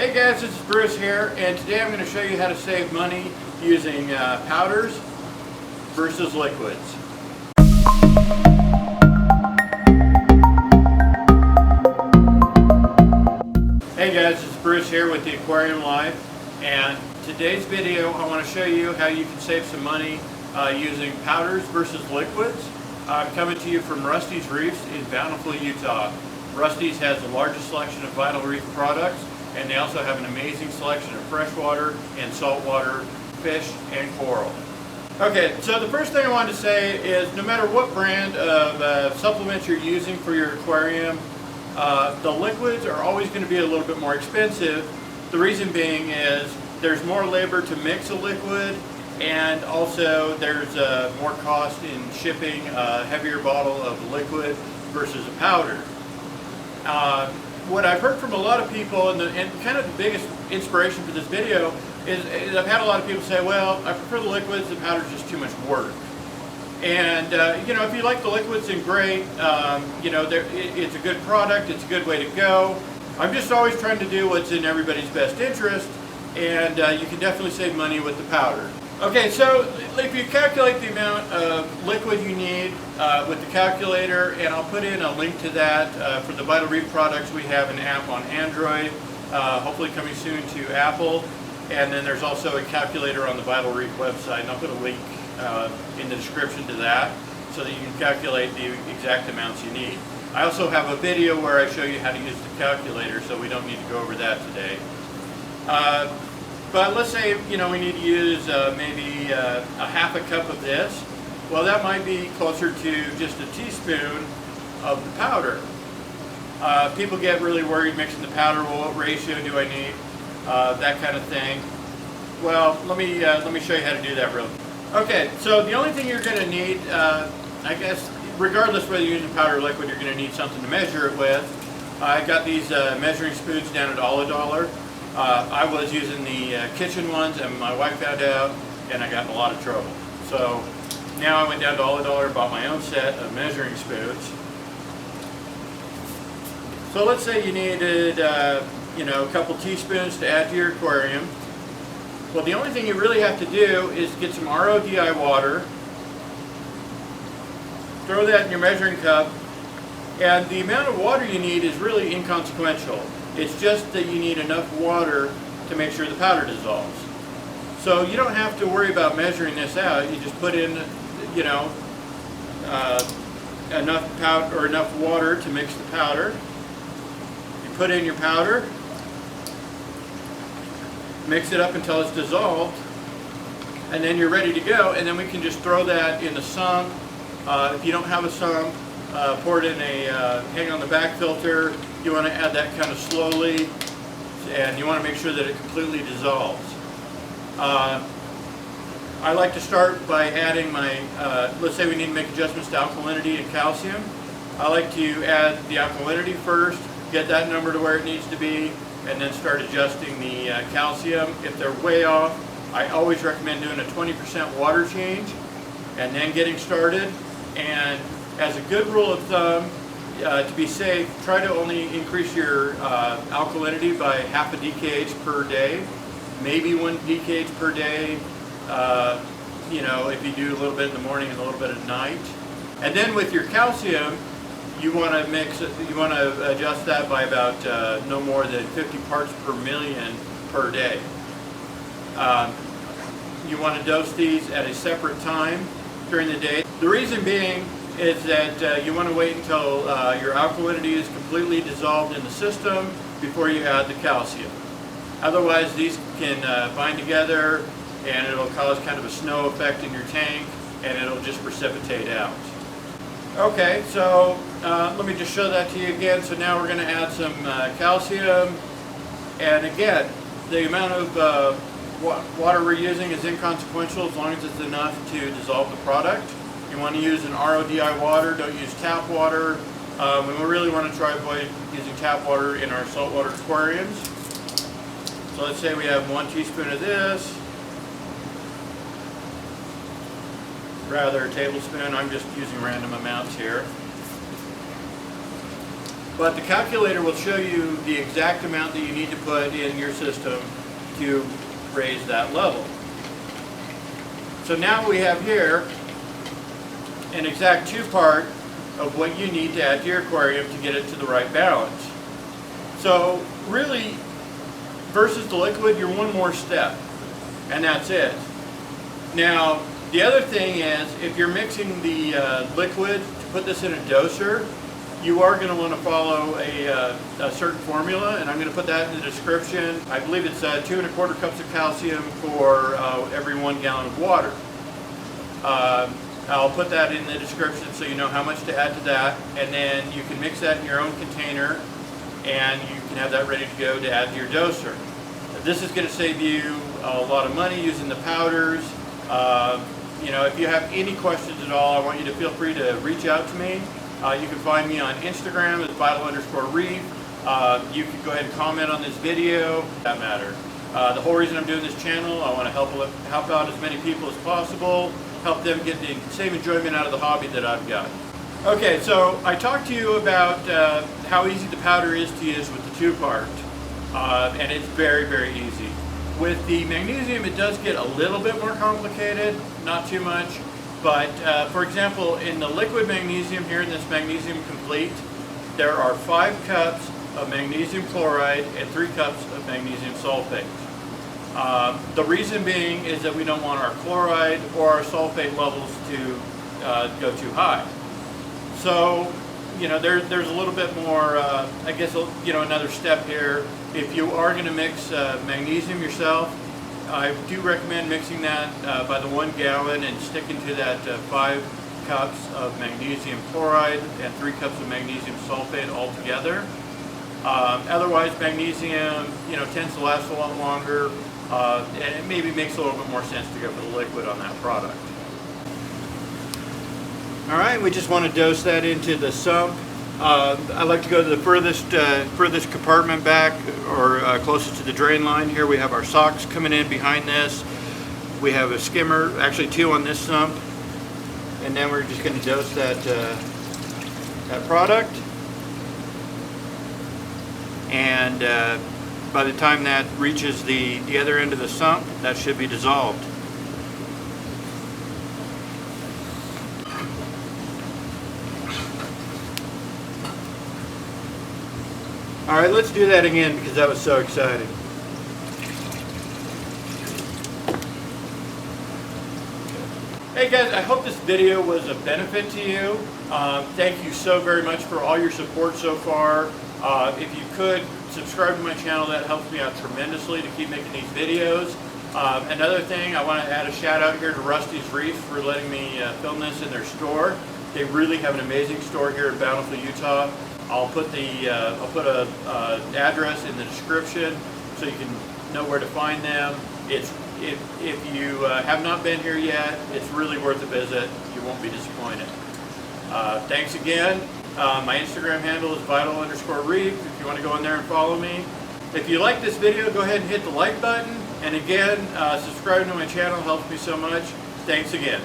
Hey guys, this is Bruce here, and today I'm going to show you how to save money using powders versus liquids. Hey guys, this is Bruce here with the Aquarium Live, and today's video I want to show you how you can save some money using powders versus liquids. I'm coming to you from Rusty's Reefs in Bountiful, Utah. Rusty's has the largest selection of vital reef products, and they also have an amazing selection of freshwater and saltwater fish and coral. Okay, so the first thing I wanted to say is no matter what brand of supplements you're using for your aquarium, the liquids are always going to be a little bit more expensive. The reason being is there's more labor to mix a liquid, and also there's more cost in shipping a heavier bottle of liquid versus a powder. What I've heard from a lot of people, and kind of the biggest inspiration for this video, is I've had a lot of people say, well, I prefer the liquids, the powder's just too much work. And you know, if you like the liquids, then great. You know, it's a good product, it's a good way to go. I'm just always trying to do what's in everybody's best interest, and you can definitely save money with the powder. Okay, so if you calculate the amount of liquid you need with the calculator, and I'll put in a link to that for the Vital Reef products, we have an app on Android, hopefully coming soon to Apple, and then there's also a calculator on the Vital Reef website, and I'll put a link in the description to that so that you can calculate the exact amounts you need. I also have a video where I show you how to use the calculator, so we don't need to go over that today. But let's say, you know, we need to use maybe a half a cup of this. Well, that might be closer to just a teaspoon of the powder. People get really worried mixing the powder. Well, what ratio do I need? That kind of thing. Well, let me show you how to do that real quick. Okay, so the only thing you're going to need, I guess, regardless whether you're using powder or liquid, you're going to need something to measure it with. I got these measuring spoons down at $1. I was using the kitchen ones, and my wife found out, and I got in a lot of trouble. So now I went down to $1, bought my own set of measuring spoons. So let's say you needed, you know, a couple teaspoons to add to your aquarium. Well, the only thing you really have to do is get some RODI water, throw that in your measuring cup, and the amount of water you need is really inconsequential. It's just that you need enough water to make sure the powder dissolves. So you don't have to worry about measuring this out. You just put in, you know, enough powder or enough water to mix the powder. You put in your powder, mix it up until it's dissolved, and then you're ready to go. And then we can just throw that in the sump. If you don't have a sump, pour it in a hang on the back filter. You want to add that kind of slowly, and you want to make sure that it completely dissolves. I like to start by adding my, let's say we need to make adjustments to alkalinity and calcium. I like to add the alkalinity first, get that number to where it needs to be, and then start adjusting the calcium. If they're way off, I always recommend doing a 20% water change and then getting started. And as a good rule of thumb, to be safe, try to only increase your alkalinity by half a DKH per day, maybe 1 DKH per day, you know, if you do a little bit in the morning and a little bit at night. And then with your calcium, you want to adjust that by about no more than 50 parts per million per day. You want to dose these at a separate time during the day. The reason being is that you want to wait until your alkalinity is completely dissolved in the system before you add the calcium. Otherwise, these can bind together, and it'll cause kind of a snow effect in your tank, and it'll just precipitate out. Okay, so let me just show that to you again. So now we're going to add some calcium, and again, the amount of water we're using is inconsequential as long as it's enough to dissolve the product. You want to use an RODI water, don't use tap water. We really want to try to avoid using tap water in our saltwater aquariums. So let's say we have 1 teaspoon of this, rather a tablespoon. I'm just using random amounts here. but the calculator will show you the exact amount that you need to put in your system to raise that level. So now we have here an exact 2-part of what you need to add to your aquarium to get it to the right balance. So really, versus the liquid, you're one more step, and that's it. Now, the other thing is, if you're mixing the liquid to put this in a doser, you are going to want to follow a certain formula, and I'm going to put that in the description. I believe it's 2 1/4 cups of calcium for every 1 gallon of water. I'll put that in the description so you know how much to add to that, and then you can mix that in your own container, and you can have that ready to go to add to your doser. This is going to save you a lot of money using the powders. You know, if you have any questions at all, I want you to feel free to reach out to me. You can find me on Instagram at vital_reef. You can go ahead and comment on this video. That matter. The whole reason I'm doing this channel, I want to help out as many people as possible, help them get the same enjoyment out of the hobby that I've got. Okay, so I talked to you about how easy the powder is to use with the 2-part, and it's very, very easy. With the magnesium, it does get a little bit more complicated, not too much, but for example, in the liquid magnesium here in this Magnesium Complete, there are 5 cups of magnesium chloride and 3 cups of magnesium sulfate. The reason being is that we don't want our chloride or our sulfate levels to go too high. So, you know, there's a little bit more, I guess, you know, another step here. If you are going to mix magnesium yourself, I do recommend mixing that by the 1 gallon and sticking to that 5 cups of magnesium chloride and 3 cups of magnesium sulfate all together. Otherwise, magnesium, you know, tends to last a lot longer, and it maybe makes a little bit more sense to go for the liquid on that product. All right, we just want to dose that into the sump. I like to go to the furthest compartment back, or closest to the drain line. Here we have our socks coming in behind this. We have a skimmer, actually 2 on this sump, and then we're just going to dose that that product. And by the time that reaches the other end of the sump, that should be dissolved. All right, let's do that again because that was so exciting. Hey guys, I hope this video was a benefit to you. Thank you so very much for all your support so far. If you could subscribe to my channel, that helps me out tremendously to keep making these videos. Another thing, I want to add a shout out here to Rusty's Reefs for letting me film this in their store. They really have an amazing store here in Bountiful, Utah. I'll put a address in the description so you can know where to find them. If you have not been here yet, it's really worth a visit. You won't be disappointed. Thanks again. My Instagram handle is vital_reef if you want to go in there and follow me. If you like this video, go ahead and hit the like button. And again, subscribing to my channel helps me so much. Thanks again.